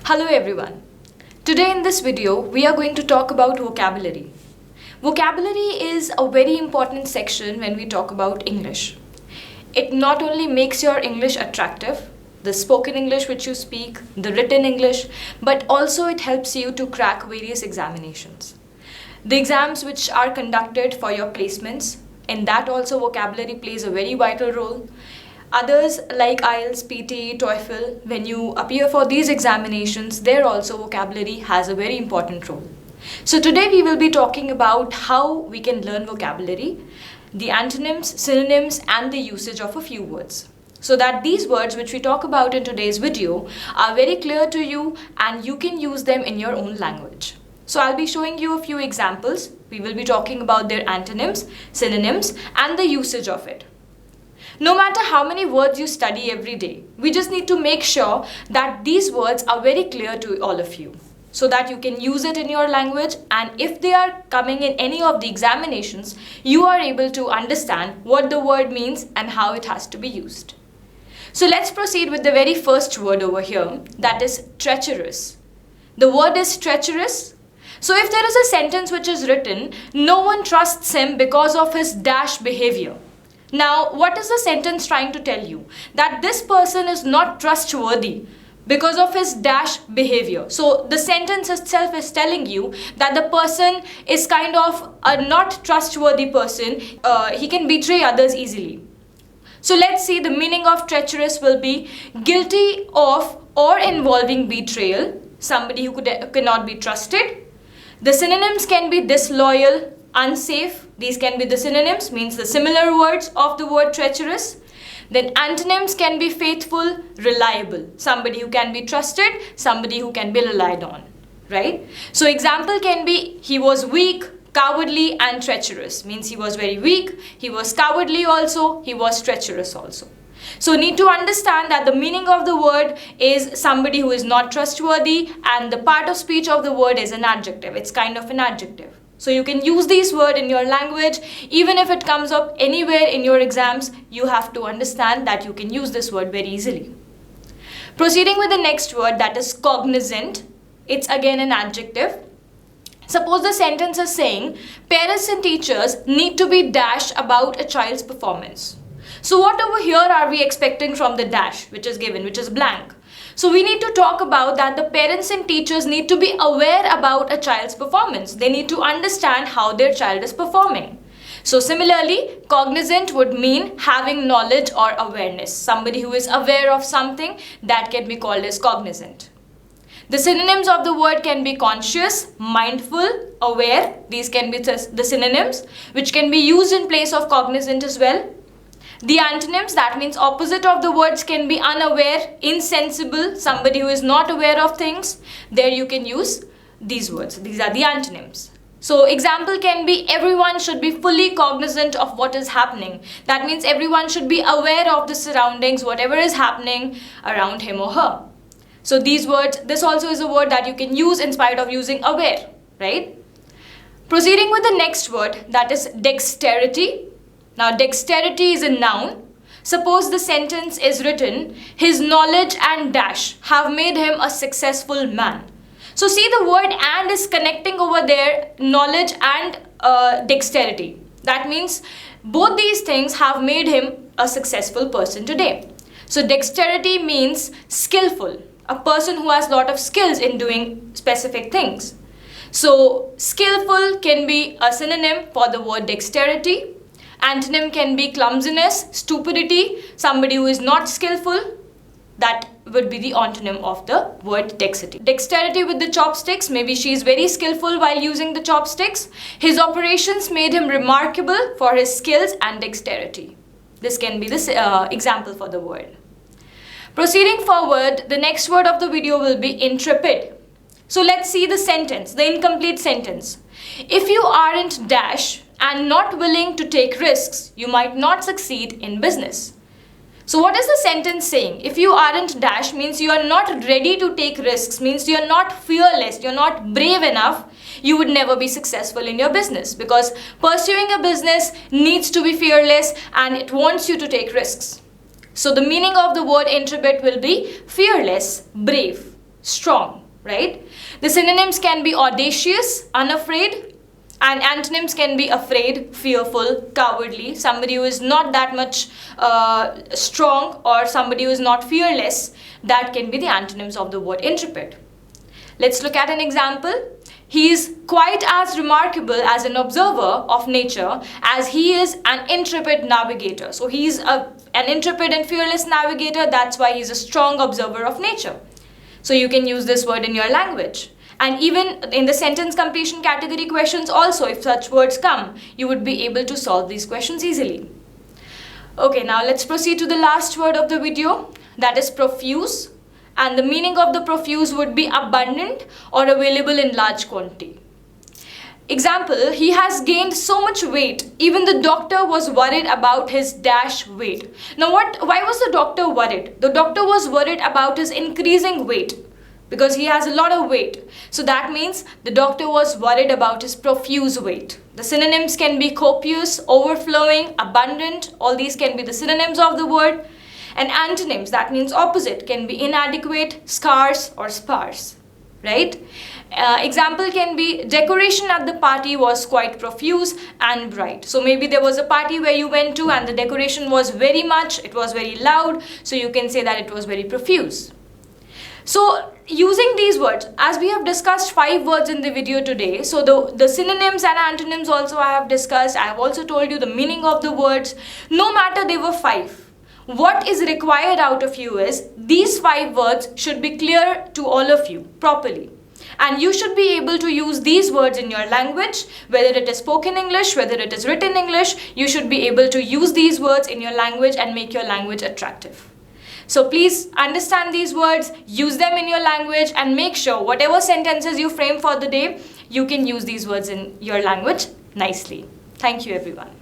Hello everyone. Today in this video, we are going to talk about vocabulary. Vocabulary is a very important section when we talk about English. It not only makes your English attractive, the spoken English which you speak, the written English, but also it helps you to crack various examinations. The exams which are conducted for your placements, in that also vocabulary plays a very vital role. Others like IELTS, PT, TOEFL, when you appear for these examinations, there also vocabulary has a very important role. So today we will be talking about how we can learn vocabulary, the antonyms, synonyms and the usage of a few words. So that these words which we talk about in today's video are very clear to you and you can use them in your own language. So I'll be showing you a few examples. We will be talking about their antonyms, synonyms and the usage of it. No matter how many words you study every day, we just need to make sure that these words are very clear to all of you so that you can use it in your language, and if they are coming in any of the examinations, you are able to understand what the word means and how it has to be used. So let's proceed with the very first word over here, that is treacherous. The word is treacherous. So if there is a sentence which is written, no one trusts him because of his dash behavior. Now, what is the sentence trying to tell you? That this person is not trustworthy because of his dash behavior. So the sentence itself is telling you that the person is kind of a not trustworthy person. He can betray others easily. So let's see, the meaning of treacherous will be guilty of or involving betrayal, somebody who cannot be trusted. The synonyms can be disloyal, unsafe. These can be the synonyms, means the similar words of the word treacherous. Then antonyms can be faithful, reliable, somebody who can be trusted, somebody who can be relied on, right? So example can be, he was weak, cowardly and treacherous, means he was very weak, he was cowardly also, he was treacherous also. So need to understand that the meaning of the word is somebody who is not trustworthy, and the part of speech of the word is an adjective. It's kind of an adjective. So you can use this word in your language. Even if it comes up anywhere in your exams, you have to understand that you can use this word very easily. Proceeding with the next word, that is cognizant. It's again an adjective. Suppose the sentence is saying, parents and teachers need to be dash about a child's performance. So what over here are we expecting from the dash which is given, which is blank? So we need to talk about that the parents and teachers need to be aware about a child's performance. They need to understand how their child is performing. So similarly, cognizant would mean having knowledge or awareness. Somebody who is aware of something, that can be called as cognizant. The synonyms of the word can be conscious, mindful, aware. These can be the synonyms which can be used in place of cognizant as well. The antonyms, that means opposite of the words, can be unaware, insensible, somebody who is not aware of things. There you can use these words. These are the antonyms. So example can be, everyone should be fully cognizant of what is happening. That means everyone should be aware of the surroundings, whatever is happening around him or her. So these words, this also is a word that you can use in spite of using aware, right? Proceeding with the next word, that is dexterity. Now, dexterity is a noun. Suppose the sentence is written, his knowledge and dash have made him a successful man. So see, the word and is connecting over there, knowledge and dexterity. That means both these things have made him a successful person today. So dexterity means skillful, a person who has a lot of skills in doing specific things. So skillful can be a synonym for the word dexterity. Antonym can be clumsiness, stupidity, somebody who is not skillful. That would be the antonym of the word dexterity. Dexterity with the chopsticks, maybe she is very skillful while using the chopsticks. His operations made him remarkable for his skills and dexterity. This can be the example for the word. Proceeding forward, the next word of the video will be intrepid. So let's see the sentence, the incomplete sentence. If you aren't dash and not willing to take risks, you might not succeed in business. So what is the sentence saying? If you aren't dash means you are not ready to take risks, means you are not fearless, you are not brave enough, you would never be successful in your business, because pursuing a business needs to be fearless and it wants you to take risks. So the meaning of the word intrepid will be fearless, brave, strong. right? The synonyms can be audacious, unafraid, and antonyms can be afraid, fearful, cowardly, somebody who is not that much strong, or somebody who is not fearless. That can be the antonyms of the word intrepid. Let's look at an example. He is quite as remarkable as an observer of nature as he is an intrepid navigator. So he is an intrepid and fearless navigator. That's why he's a strong observer of nature. So you can use this word in your language. And even in the sentence completion category questions also, if such words come, you would be able to solve these questions easily. Okay, now let's proceed to the last word of the video, that is profuse. And the meaning of the profuse would be abundant or available in large quantity. Example, he has gained so much weight, even the doctor was worried about his dash weight. Now why was the doctor worried? The doctor was worried about his increasing weight because he has a lot of weight. So that means the doctor was worried about his profuse weight. The synonyms can be copious, overflowing, abundant. All these can be the synonyms of the word. And antonyms, that means opposite, can be inadequate, scarce, or sparse, right? Example can be decoration at the party was quite profuse and bright. So maybe there was a party where you went to and the decoration was very much, it was very loud, so you can say that it was very profuse. So using these words, as we have discussed 5 words in the video today, so the synonyms and antonyms also I have discussed. I have also told you the meaning of the words. No matter they were 5. What is required out of you is these 5 words should be clear to all of you properly. And you should be able to use these words in your language, whether it is spoken English, whether it is written English, you should be able to use these words in your language and make your language attractive. So please understand these words, use them in your language, and make sure whatever sentences you frame for the day, you can use these words in your language nicely. Thank you, everyone.